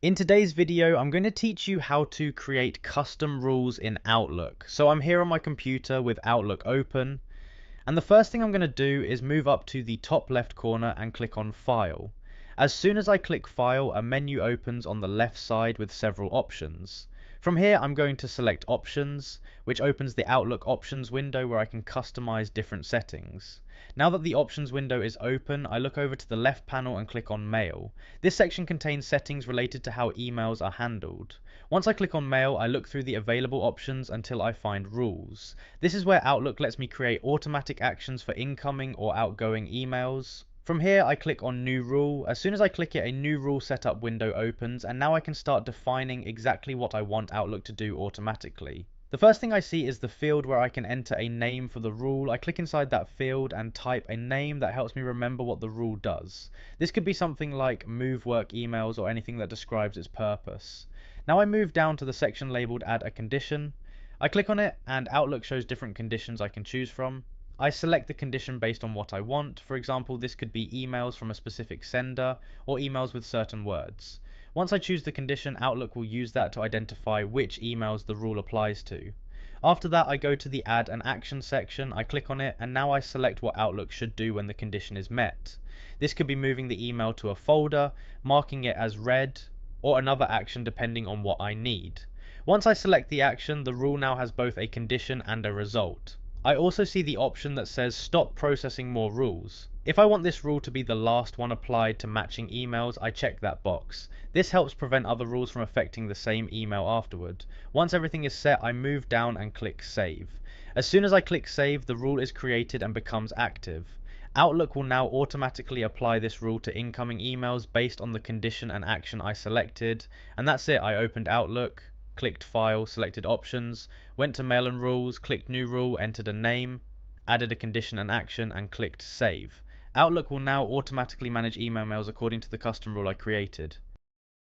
In today's video, I'm going to teach you how to create custom rules in Outlook. So I'm here on my computer with Outlook open, and the first thing I'm going to do is move up to the top left corner and click on File. As soon as I click File, a menu opens on the left side with several options. From here, I'm going to select Options, which opens the Outlook Options window where I can customize different settings. Now that the Options window is open, I look over to the left panel and click on Mail. This section contains settings related to how emails are handled. Once I click on Mail, I look through the available options until I find Rules. This is where Outlook lets me create automatic actions for incoming or outgoing emails. From here, I click on New Rule. As soon as I click it, a new rule setup window opens, and now I can start defining exactly what I want Outlook to do automatically. The first thing I see is the field where I can enter a name for the rule. I click inside that field and type a name that helps me remember what the rule does. This could be something like move work emails or anything that describes its purpose. Now I move down to the section labeled Add a Condition. I click on it and Outlook shows different conditions I can choose from. I select the condition based on what I want. For example, this could be emails from a specific sender or emails with certain words. Once I choose the condition, Outlook will use that to identify which emails the rule applies to. After that, I go to the Add an Action section, I click on it, and now I select what Outlook should do when the condition is met. This could be moving the email to a folder, marking it as read, or another action depending on what I need. Once I select the action, the rule now has both a condition and a result. I also see the option that says stop processing more rules. If I want this rule to be the last one applied to matching emails, I check that box. This helps prevent other rules from affecting the same email afterward. Once everything is set, I move down and click Save. As soon as I click Save, the rule is created and becomes active. Outlook will now automatically apply this rule to incoming emails based on the condition and action I selected. And that's it. I opened Outlook, clicked File, selected Options, went to Mail and Rules, clicked New Rule, entered a name, added a condition and action, and clicked Save. Outlook will now automatically manage email mails according to the custom rule I created.